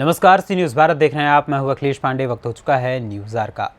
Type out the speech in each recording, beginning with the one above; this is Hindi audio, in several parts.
नमस्कार, सी न्यूज़ भारत देख रहे हैं आप। मैं हूं अखिलेश पांडे। वक्त हो चुका है न्यूज़ आवर का।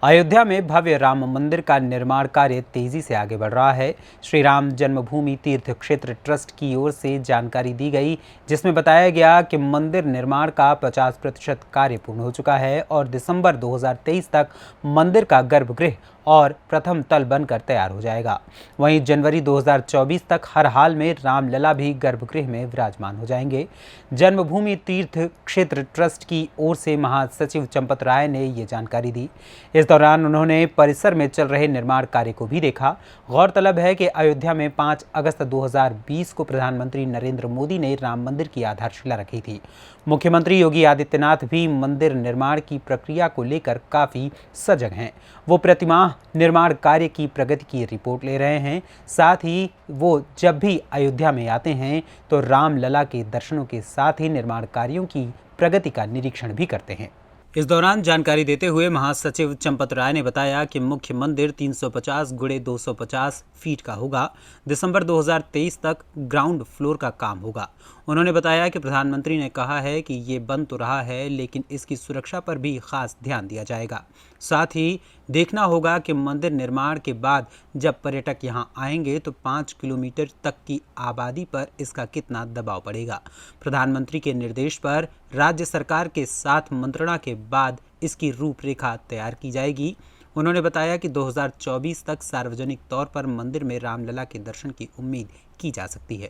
अयोध्या में भव्य राम मंदिर का निर्माण कार्य तेजी से आगे बढ़ रहा है। श्री राम जन्मभूमि तीर्थ क्षेत्र ट्रस्ट की ओर से जानकारी दी गई, जिसमें बताया गया कि मंदिर निर्माण का 50% कार्य पूर्ण हो चुका है और दिसंबर 2023 तक मंदिर का गर्भगृह और प्रथम तल बनकर तैयार हो जाएगा। वहीं जनवरी 2024 तक हर हाल में रामलला भी गर्भगृह में विराजमान हो जाएंगे। जन्मभूमि तीर्थ क्षेत्र ट्रस्ट की ओर से महासचिव चंपत राय ने ये जानकारी दी। इस दौरान उन्होंने परिसर में चल रहे निर्माण कार्य को भी देखा। गौरतलब है कि अयोध्या में 5 अगस्त 2020 को प्रधानमंत्री नरेंद्र मोदी ने राम मंदिर की आधारशिला रखी थी। मुख्यमंत्री योगी आदित्यनाथ भी मंदिर निर्माण की प्रक्रिया को लेकर काफी सजग हैं। वो प्रतिमाह निर्माण कार्य की प्रगति की रिपोर्ट ले रहे हैं। साथ ही वो जब भी अयोध्या में आते हैं तो रामलला के दर्शनों के साथ ही निर्माण कार्यों की प्रगति का निरीक्षण भी करते हैं। इस दौरान जानकारी देते हुए महासचिव चंपत राय ने बताया कि मुख्य मंदिर 350 गुणे 250 फीट का होगा। दिसंबर 2023 तक ग्राउंड फ्लोर का काम होगा। उन्होंने बताया कि प्रधानमंत्री ने कहा है कि ये बन तो रहा है, लेकिन इसकी सुरक्षा पर भी खास ध्यान दिया जाएगा। साथ ही देखना होगा कि मंदिर निर्माण के बाद जब पर्यटक यहाँ आएंगे तो 5 किलोमीटर तक की आबादी पर इसका कितना दबाव पड़ेगा। प्रधानमंत्री के निर्देश पर राज्य सरकार के साथ मंत्रणा के बाद इसकी रूपरेखा तैयार की जाएगी। उन्होंने बताया कि 2024 तक सार्वजनिक तौर पर मंदिर में रामलला के दर्शन की उम्मीद की जा सकती है।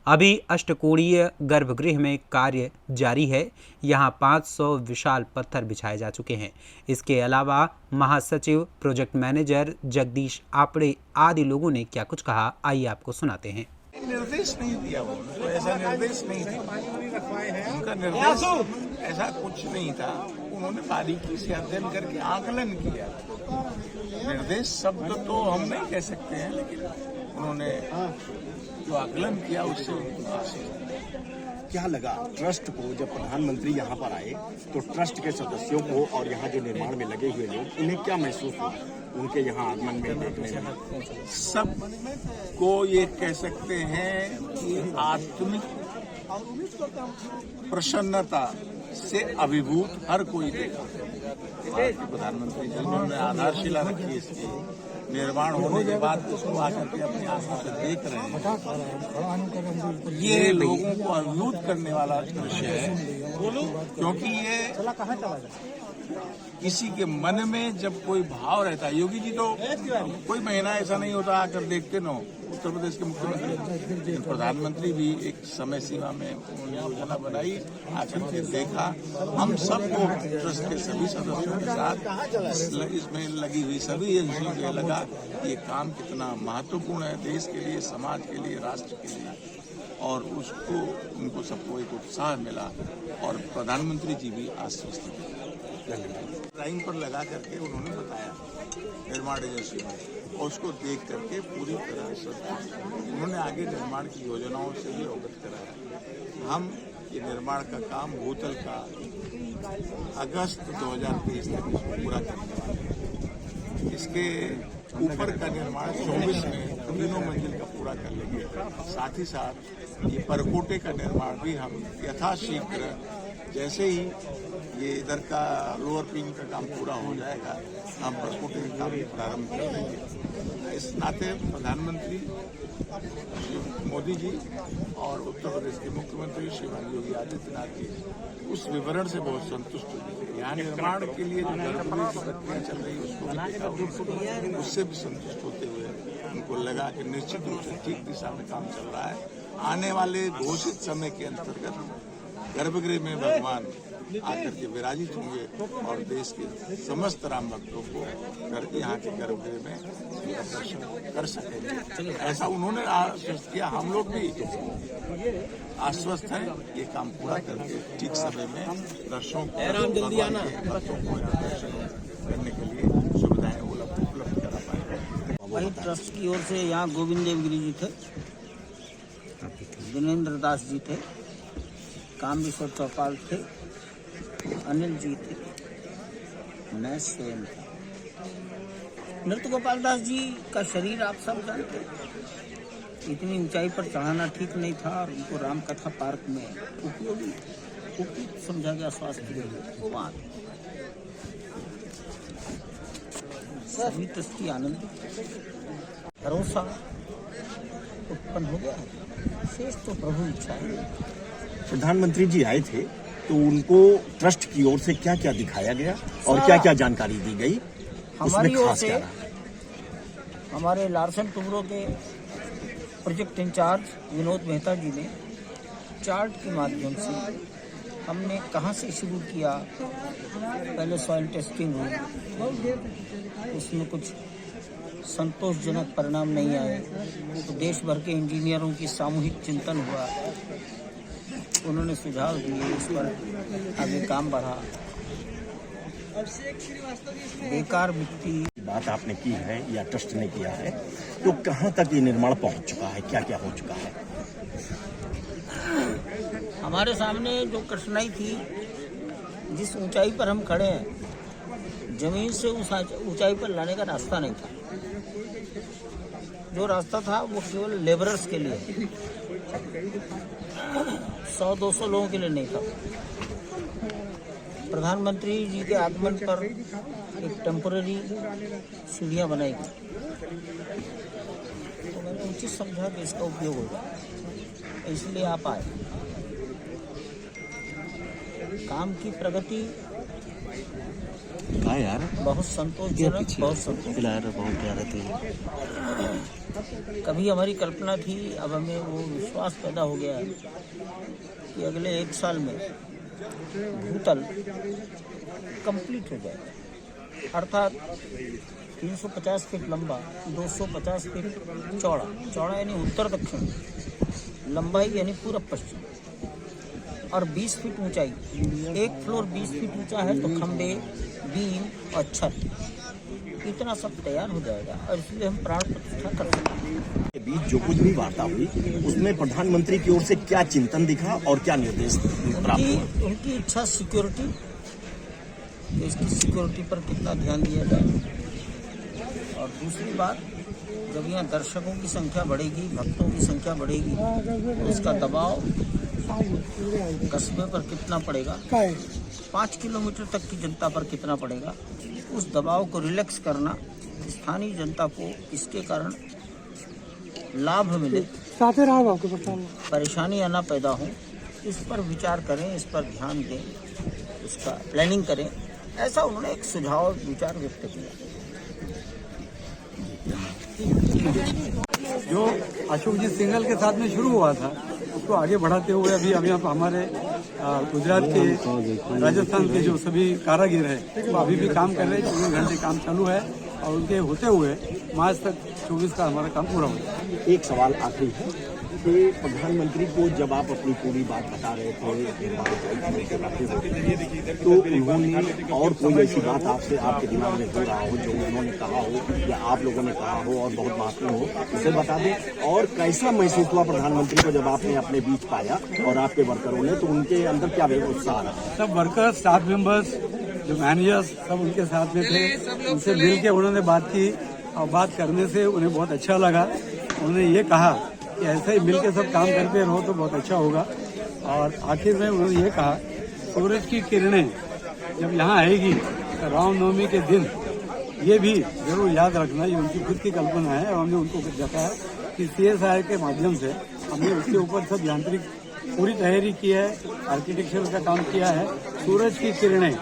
अभी अष्टकोणीय गर्भगृह में कार्य जारी है। यहाँ 500 विशाल पत्थर बिछाए जा चुके हैं। इसके अलावा महासचिव, प्रोजेक्ट मैनेजर जगदीश आपड़े आदि लोगों ने क्या कुछ कहा, आइए आपको सुनाते हैं। निर्देश नहीं दिया वो, तो ऐसा निर्देश नहीं था। उनका निर्देश ऐसा कुछ नहीं था। उन्होंने बारीकी से अध्ययन करके आकलन किया। निर्देश शब्द तो हम नहीं कह सकते हैं, लेकिन उन्होंने जो आकलन किया उससे क्या लगा ट्रस्ट को जब प्रधानमंत्री यहाँ पर आए तो ट्रस्ट के सदस्यों को और यहाँ जो निर्माण में लगे हुए लोग, उन्हें क्या महसूस हुआ उनके यहाँ आगमन में देखने में? सब को ये कह सकते हैं कि आत्मिक प्रसन्नता से अभिभूत हर कोई देखा। प्रधानमंत्री जिन्होंने आधारशिला रखी इसकी, निर्माण होने के बाद उसको आकर के अपनी आंखों से देख रहे हैं, ये लोगों को अभिभूत करने वाला दृश्य है। क्योंकि ये किसी के मन में जब कोई भाव रहता है, योगी जी तो कोई महीना ऐसा नहीं होता आकर देखते न हो, उत्तर प्रदेश के मुख्यमंत्री, प्रधानमंत्री भी एक समय सीमा में उन्होंने योजना बनाई, आकर के देखा। हम सबको ट्रस्ट के सभी सदस्यों के साथ इसमें लगी हुई सभी एजेंसियों को लगा ये काम कितना महत्वपूर्ण है देश के लिए, समाज के लिए, राष्ट्र के लिए, और उसको उनको सबको एक उत्साह मिला और प्रधानमंत्री जी भी आश्वस्त थे। ड्राइंग पर लगा करके उन्होंने बताया निर्माण एजेंसी में, और उसको देख करके पूरी तरह से उन्होंने आगे निर्माण की योजनाओं से भी अवगत कराया। हम ये निर्माण का काम भूतल का अगस्त 2023 तक पूरा करने वाले हैं। इसके ऊपर का निर्माण 24 में 3 मंजिल का पूरा कर लेंगे। साथ ही साथ ये परकोटे का निर्माण भी हम यथाशीघ्र, जैसे ही ये इधर का लोअर पिंग का काम पूरा हो जाएगा, हम परकोटे का काम प्रारंभ कर देंगे। इस नाते प्रधानमंत्री मोदी जी और उत्तर प्रदेश के मुख्यमंत्री श्रीमान योगी आदित्यनाथ जी उस विवरण से बहुत संतुष्ट हुए। यहाँ निर्माण के लिए जो गर्भगृह की प्रक्रिया चल रही है उसको भी देखा, उससे भी संतुष्ट होते हुए उनको लगा कि निश्चित रूप से ठीक दिशा में काम चल रहा है। आने वाले घोषित समय के अंतर्गत गर्भगृह में भगवान आकर के विराजित होंगे और देश के समस्त राम भक्तों को करके यहाँ के गर्भगृह में दर्शन कर सकेंगे। ऐसा उन्होंने आश्वस्त किया। हम लोग भी आश्वस्त हैं ये काम पूरा करके ठीक समय में दर्शकों को दर्शन करने के लिए सुविधाएं उपलब्ध करा पाएंगे। वही ट्रस्ट की ओर से यहाँ गोविंद देवगिरी जी थे, दिनेंद्र दास जी थे, कामेश्वर चौपाल थे, अनिल जी थे, मैं स्वयं था। नृत्य गोपाल दास जी का शरीर आप सब जानते, इतनी ऊंचाई पर चढ़ाना ठीक नहीं था और उनको राम कथा पार्क में उपयोगी उपयुक्त समझा गया स्वास्थ्य के लिए, वहाँ सभी दृष्टि आनंदित, भरोसा उत्पन्न हो गया है। शेष तो प्रभु इच्छा है। प्रधानमंत्री जी आए थे तो उनको ट्रस्ट की ओर से क्या क्या दिखाया गया और क्या क्या जानकारी दी गई, हमारी उसमें ओर खास से क्या रहा? हमारे लार्सन टुब्रो के प्रोजेक्ट इंचार्ज विनोद मेहता जी ने चार्ट के माध्यम से हमने कहाँ से शुरू किया, पहले सॉइल टेस्टिंग हुई, उसमें कुछ संतोषजनक परिणाम नहीं आए तो देश भर के इंजीनियरों की सामूहिक चिंतन हुआ, उन्होंने सुझाव दिए, इस पर आगे काम बढ़ा। बेकार मिट्टी बात आपने की है या ट्रस्ट ने किया है, तो कहाँ तक ये निर्माण पहुंच चुका है, क्या क्या हो चुका है? हमारे सामने जो कठिनाई थी, जिस ऊंचाई पर हम खड़े हैं, जमीन से उस ऊंचाई पर लाने का रास्ता नहीं था। जो रास्ता था वो केवल लेबरर्स के लिए, 100-200 लोगों के लिए नहीं था। प्रधानमंत्री जी के आगमन पर एक टेम्पोररी सीढ़ियाँ बनाई गई, तो मैंने उचित समझा कि इसका उपयोग होगा, इसलिए आप आए। काम की प्रगति यार बहुत संतोषजनक, बहुत संतोष। कभी हमारी कल्पना थी, अब हमें वो विश्वास पैदा हो गया है कि अगले 1 साल में भूतल कंप्लीट हो जाएगा, अर्थात 350 फीट लंबा, 250 फीट चौड़ा यानी उत्तर दक्षिण, लंबाई यानी पूरब पश्चिम, और 20 फीट ऊंचाई। एक फ्लोर 20 फीट ऊंचा है तो खंबे, बीम और छत, इतना सब तैयार हो जाएगा, और इसलिए हम प्राण प्रतिष्ठा कर सकते हैं। के बीच जो कुछ भी वार्ता हुई उसमें प्रधानमंत्री की ओर से क्या चिंतन दिखा और क्या निर्देश प्राप्त हुआ? उनकी इच्छा सिक्योरिटी, इसकी सिक्योरिटी पर कितना ध्यान दिया जाए, और दूसरी बात, जब यहाँ दर्शकों की संख्या बढ़ेगी, भक्तों की संख्या बढ़ेगी, तो उसका दबाव कस्बे पर कितना पड़ेगा, 5 किलोमीटर तक की जनता पर कितना पड़ेगा, उस दबाव को रिलैक्स करना, स्थानीय जनता को इसके कारण लाभ मिले, परेशानी आना पैदा हो, इस पर विचार करें, इस पर ध्यान दें, इसका प्लानिंग करें, ऐसा उन्होंने एक सुझाव विचार व्यक्त किया। जो अशोक जी सिंघल के साथ में शुरू हुआ था उसको आगे बढ़ाते हुए अभी आप हमारे गुजरात के, राजस्थान के जो सभी कारागिर हैं वो अभी भी काम कर रहे हैं, 24 घंटे काम चालू है, और उनके होते हुए मार्च तक 24 का हमारा काम पूरा होगा। एक सवाल आखिरी है कि प्रधानमंत्री को जब आप अपनी पूरी बात बता रहे थे तो उन्होंने और कोई ऐसी बात आपसे आपके दिमाग में हो रहा हो जो उन्होंने कहा हो या आप लोगों ने कहा हो और बहुत महत्वपूर्ण हो, उसे बता दें। और कैसा महसूस हुआ प्रधानमंत्री को जब आपने अपने बीच पाया और आपके वर्करों ने, तो उनके अंदर क्या उत्साह रहा? सब वर्कर्स, स्टाफ मेंबर्स, जो मैनेजर्स, सब उनके साथ में थे, उनसे मिल के उन्होंने बात की, और बात करने से उन्हें बहुत अच्छा लगा। उन्होंने ये कहा कि ऐसे ही मिल के सब काम करते रहो तो बहुत अच्छा होगा, और आखिर में उन्होंने ये कहा, सूरज की किरणें जब यहाँ आएगी तो रामनवमी के दिन ये भी जरूर याद रखना, ये उनकी खुद की कल्पना है, और हमने उनको बताया कि CSIR के माध्यम से हमने उसके ऊपर सब यांत्रिक पूरी तैयारी की है, आर्किटेक्चर का काम किया है। सूरज की किरणें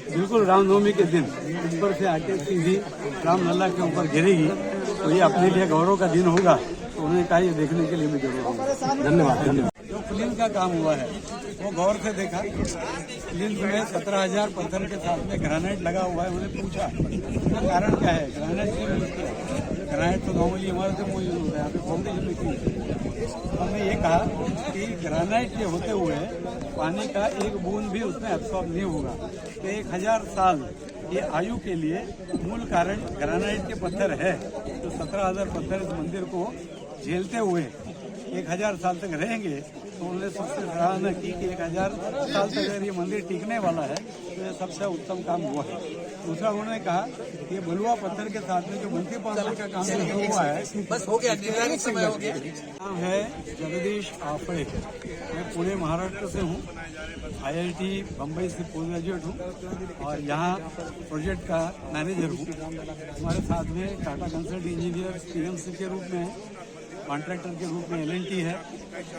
बिल्कुल रामनवमी के दिन ऊपर से आके सीधी रामलला के ऊपर गिरेगी, तो ये अपने लिए गौरव का दिन होगा। तो उन्होंने कहा ये देखने के लिए मैं जरूर आऊंगा। धन्यवाद। जो फिल्म का काम हुआ है वो गौर से देखा, फिल्म में 17,000 पत्थर के साथ में ग्रेनाइट लगा हुआ है। उन्हें पूछा इसका कारण क्या है, ग्रेनाइट क्यों यूज किया? ग्रेनाइट तो नॉर्मली इमारतों में यूज होता है, यहाँ पे फाउंडेशन में क्यों? हमने ये कहा कि ग्रेनाइट के होते हुए पानी का एक बूंद भी उसमें एब्सॉर्ब नहीं होगा, तो 1000 साल ये आयु के लिए मूल कारण ग्रेनाइट के पत्थर है। तो 17,000 पत्थर इस मंदिर को झेलते हुए 1000 साल तक रहेंगे, तो उन्होंने सबसे सराहना की कि 1000 साल तक अगर ये मंदिर टिकने वाला है तो ये सबसे उत्तम काम हुआ है। दूसरा उन्होंने कहा कि ये बलुआ पत्थर के साथ में जो मंत्री पार्षद का काम शुरू हुआ है, बस हो गया, निर्धारित समय हो गया। नाम है जगदीश आपड़े, मैं पुणे महाराष्ट्र से हूँ, IIT बम्बई से पोस्ट ग्रेजुएट हूँ और यहाँ प्रोजेक्ट का मैनेजर हूँ। हमारे साथ में टाटा कंसल्ट इंजीनियर PMC के रूप में, कॉन्ट्रैक्टर के रूप में L&T है।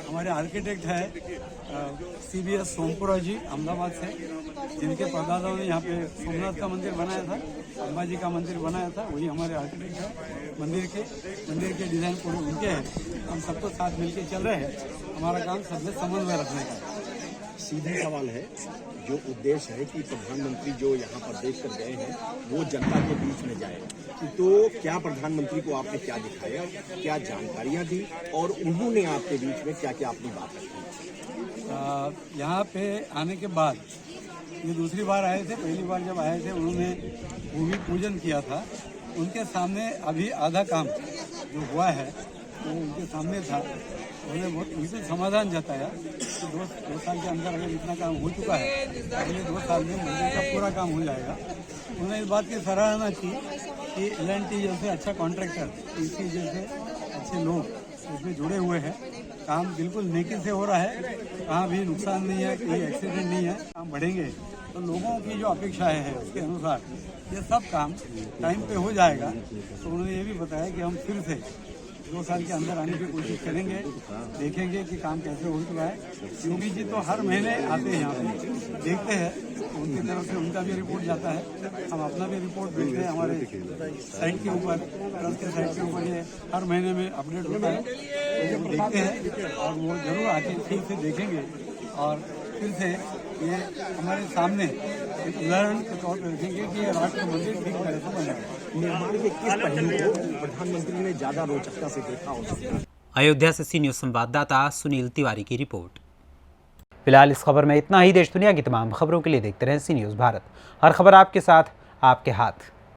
हमारे आर्किटेक्ट है CBS सोमपुरा जी अहमदाबाद से, जिनके परदादाओं ने यहाँ पे सोमनाथ का मंदिर बनाया था, अंबाजी का मंदिर बनाया था, वही हमारे आर्किटेक्ट है। मंदिर के डिज़ाइन पूरे उनके हैं। हम सबको साथ मिलके चल रहे हैं। हमारा काम सबसे समन्वय रखने का है। सीधा सवाल है, जो उद्देश्य है कि प्रधानमंत्री जो यहाँ पर देख कर गए हैं वो जनता के बीच में जाए, तो क्या प्रधानमंत्री को आपने क्या दिखाया, क्या जानकारियाँ दी और उन्होंने आपके बीच में क्या क्या अपनी बात रखी? यहाँ पे आने के बाद ये दूसरी बार आए थे। पहली बार जब आए थे उन्होंने भूमि पूजन किया था। उनके सामने अभी आधा काम जो हुआ है वो उनके सामने था। उन्होंने बहुत बिल्कुल समाधान जताया कि दो साल के अंदर अगर इतना काम हो चुका है, अगले 2 साल में मंदिर का पूरा काम हो जाएगा। उन्होंने इस बात की सराहना की कि L&T जैसे अच्छा कॉन्ट्रैक्टर, PC जैसे अच्छे लोग इसमें जुड़े हुए हैं। काम बिल्कुल नेकी से हो रहा है, कहाँ भी नुकसान नहीं है, कोई एक्सीडेंट नहीं है। काम बढ़ेंगे तो लोगों की जो अपेक्षाएं हैं उसके अनुसार ये सब काम टाइम पे हो जाएगा। तो उन्होंने ये भी बताया कि हम फिर से 2 साल के अंदर आने की कोशिश करेंगे, देखेंगे कि काम कैसे हो चुका है। योगी जी तो हर महीने आते हैं यहाँ पे, देखते हैं, उनकी तरफ से उनका भी रिपोर्ट जाता है, हम अपना भी रिपोर्ट भेजते हैं हमारे साइट के ऊपर, ट्रस्ट के साइट के ऊपर। ये हर महीने में अपडेट होता है, तो वो देखते हैं और वो जरूर आके ठीक से देखेंगे और फिर से ये हमारे सामने एक उदाहरण के तौर पर रखेंगे कि ये राष्ट्र मंदिर ठीक तरह से बनेगा। निर्माण के किस पहलू को प्रधानमंत्री ने ज्यादा रोचकता से देखा हो सकता है? अयोध्या से सी न्यूज़ संवाददाता सुनील तिवारी की रिपोर्ट। फिलहाल इस खबर में इतना ही। देश दुनिया की तमाम खबरों के लिए देखते रहें सी न्यूज़ भारत। हर खबर आपके साथ, आपके हाथ।